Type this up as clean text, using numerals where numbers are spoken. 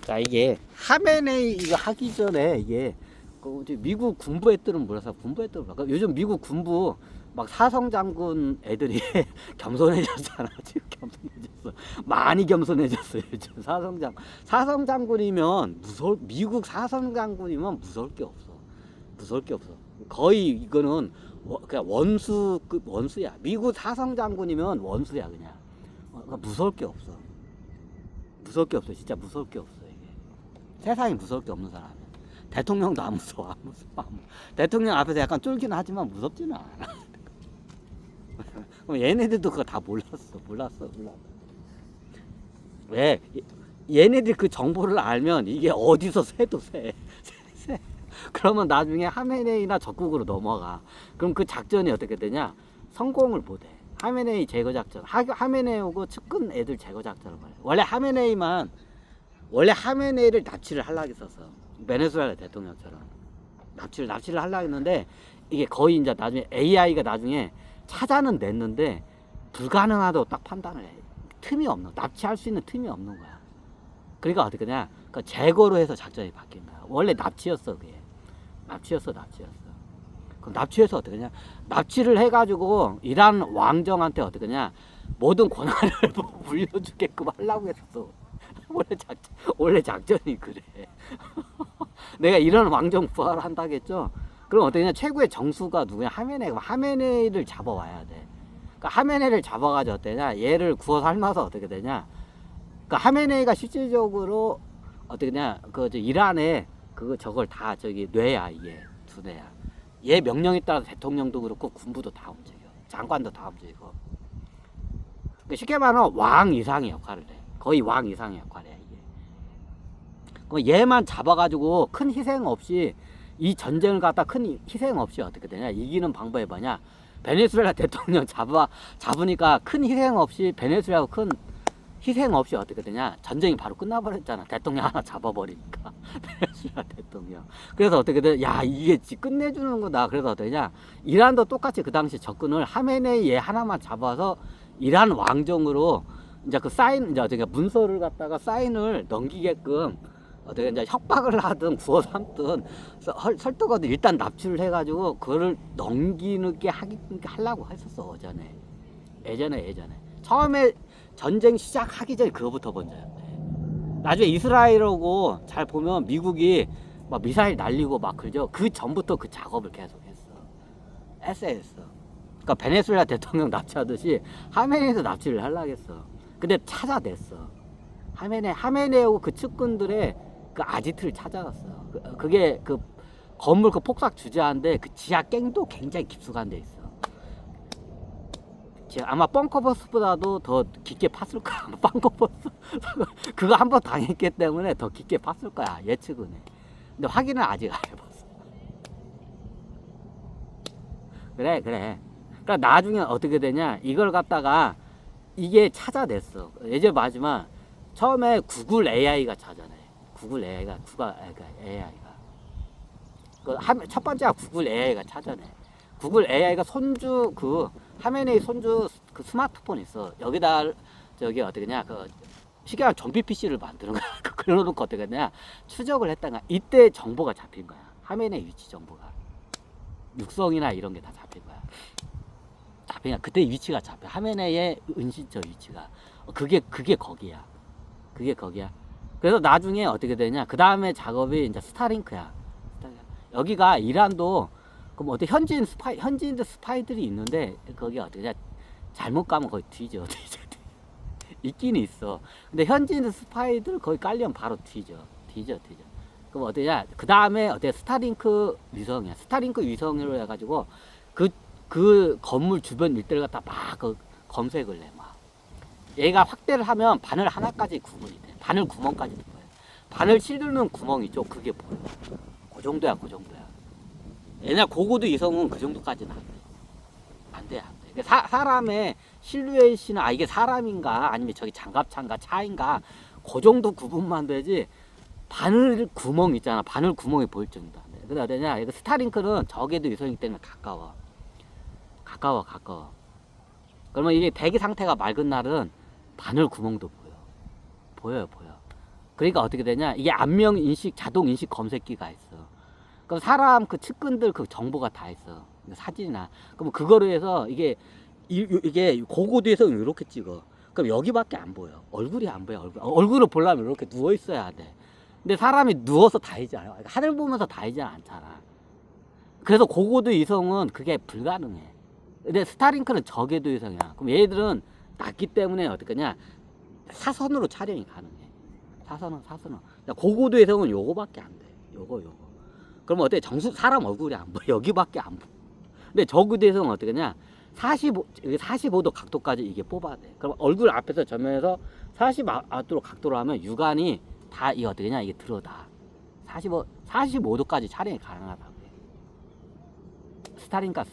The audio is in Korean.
자, 이게 하메네이 이거 하기 전에 이게 그 이제 미국 군부 애들은 몰라서 군부 애들은 몰라. 요즘 미국 군부 막 사성 장군 애들이 겸손해졌잖아. 지금 겸손해졌어. 많이 겸손해졌어요. 요즘 사성 장군이면 미국 사성 장군이면 무서울 게 없어. 무서울 게 없어. 거의 이거는 그냥 원수급 원수야. 미국 사성 장군이면 원수야 그냥. 그러니까 무서울 게 없어. 무서울 게 없어. 진짜 무서울 게 없어. 이게 세상에 무서울 게 없는 사람이야. 대통령도 안 무서워. 안 무서워. 대통령 앞에서 약간 쫄기는 하지만 무섭지는 않아. 그럼 얘네들도 그거 다 몰랐어. 왜? 얘네들 그 정보를 알면 이게 어디서 새도 새. 그러면 나중에 하메네이나 적국으로 넘어가. 그럼 그 작전이 어떻게 되냐? 성공을 못해. 하메네이 제거 작전. 하메네이하고 측근 애들 제거 작전을 말해. 원래 하메네이를 납치를 하려고 했었어. 베네수엘라 대통령처럼 납치를 하려고 했는데 이게 거의 이제 나중에 AI가 나중에 찾아는 냈는데 불가능하다고 딱 판단을 해. 납치할 수 있는 틈이 없는 거야. 그러니까 어떻게 되냐? 그러니까 제거로 해서 작전이 바뀐 거야. 원래 납치였어 그게. 납치였어. 그럼 납치해서 어떻게 하냐? 납치를 해가지고 이란 왕정한테 어떻게 하냐? 모든 권한을 물려주게끔 하려고 했어. 원래 작전이 그래. 내가 이런 왕정 부활을 한다겠죠? 그럼 어떻게 하냐? 최고의 정수가 누구냐? 하메네이를 잡아와야 돼. 그러니까 하메네이를 잡아가지고 어떠냐? 얘를 구워 삶아서 어떻게 되냐? 그러니까 하메네이가 실질적으로 어떻게 되냐? 이란에 저걸 다 뇌야 이게 두 뇌야. 얘 명령에 따라 대통령도 그렇고 군부도 다 움직여. 장관도 다 움직이고. 그러니까 쉽게 말하면 왕 이상의 역할을 해. 거의 왕 이상의 역할이야 이게. 그럼 얘만 잡아가지고 큰 희생 없이 이 전쟁을 갖다 큰 희생 없이 어떻게 되냐? 이기는 방법이 뭐냐? 베네수엘라 대통령 잡으니까 큰 희생 없이 베네수엘라 큰 희생 없이 어떻게 되냐? 전쟁이 바로 끝나버렸잖아. 대통령 하나 잡아버리니까. 베네수엘라 대통령. 그래서 어떻게 돼? 야, 이게 끝내주는 거다. 그래서 어떠냐? 이란도 똑같이 그 당시 접근을 하메네이 얘 하나만 잡아서 이란 왕정으로 이제 이제 어떻게 문서를 갖다가 사인을 넘기게끔 어떻게 이제 협박을 하든 구워 삼든 설득하든 일단 납치를 해가지고 그거를 넘기게 하려고 했었어. 예전에. 처음에 전쟁 시작하기 전에 그거부터 먼저였네. 나중에 이스라엘하고 잘 보면 미국이 막 미사일 날리고 막 그러죠. 그 전부터 그 작업을 계속했어. 했어. 그러니까 베네수엘라 대통령 납치하듯이 하메네이도 납치를 하려고 했어. 근데 찾아냈어. 하메네이하고 그 측근들의 그 아지트를 찾아갔어. 그게 그 건물 그 폭삭 주재한데 그 지하 갱도 굉장히 깊숙한 데 있어. 아마 벙커버스보다도 더 깊게 팠을 거야. 벙커버스 그거 한번 당했기 때문에 더 깊게 팠을 거야. 예측은 해. 근데 확인은 아직 안 해봤어. 그래. 그러니까 나중에 어떻게 되냐? 이걸 갖다가 이게 찾아냈어. 예전 마지막 처음에 구글 AI가 찾아내. AI가 첫 번째가 구글 AI가 찾아내. 구글 AI가 하메네이 손주 그 스마트폰 있어. 여기다 어떻게냐 쉽게 말하면 좀비 PC를 만드는 거야. 그래놓고 어떻게 했냐 추적을 했다가 이때 정보가 잡힌 거야. 하메네이 위치 정보가 육성이나 이런 게 다 잡힌 거야. 그때 위치가 잡혀. 하메네이의 은신처 위치가 그게 거기야. 그래서 나중에 어떻게 되냐 그 다음에 작업이 이제 스타링크야. 여기가 이란도 그럼 어때 현지인들 스파이들이 있는데 거기 어떻게 되냐 잘못 가면 거의 뒤져. 있긴 있어. 근데 현지인 스파이들 거기 깔리면 바로 뒤져. 그럼 어떠냐? 그 다음에 스타링크 위성이야. 스타링크 위성으로 해가지고 그 건물 주변 일대를 갖다 막 검색을 해. 막 얘가 확대를 하면 바늘 하나까지 구분이 돼. 바늘 구멍까지 보여. 바늘 실르는 구멍이 있죠. 그게 보여. 그 정도야. 얘네 고고도 위성은 그 정도까지는 안 돼. 사람의 실루엣이나 이게 사람인가 아니면 저기 장갑차인가 차인가 그 정도 구분만 되지 바늘 구멍 있잖아. 바늘 구멍이 보일 정도 안 돼. 그래야 되냐? 이거 스타링크는 적에도 위성이기 때문에 가까워. 그러면 이게 대기 상태가 맑은 날은 바늘 구멍도 보여. 그러니까 어떻게 되냐? 이게 안면 인식, 자동 인식 검색기가 있어. 그럼 사람 그 측근들 그 정보가 다 있어. 사진이나. 그럼 그거로 해서 이게 고고도에서 이렇게 찍어. 그럼 여기밖에 안 보여. 얼굴이 안 보여. 얼굴을 보려면 이렇게 누워 있어야 돼. 근데 사람이 누워서 다이지 않아. 하늘 보면서 다이지 않잖아. 그래서 고고도 위성은 그게 불가능해. 근데 스타링크는 저궤도 위성이야. 그럼 얘들은 낮기 때문에 어떡하냐? 사선으로 촬영이 가능해. 사선은. 고고도 위성은 요거밖에 안 돼. 요거. 그러면 어때? 사람 얼굴이 안 보여. 여기밖에 안 보여. 근데 저궤도 위성은 어떡하냐? 45도 각도까지 이게 뽑아야 돼. 그럼 얼굴 앞에서 전면에서 45도 각도로 하면 육안이 다 이게 어떻게냐? 이게 들어다. 45도까지 촬영이 가능하다고 해. 스타링카.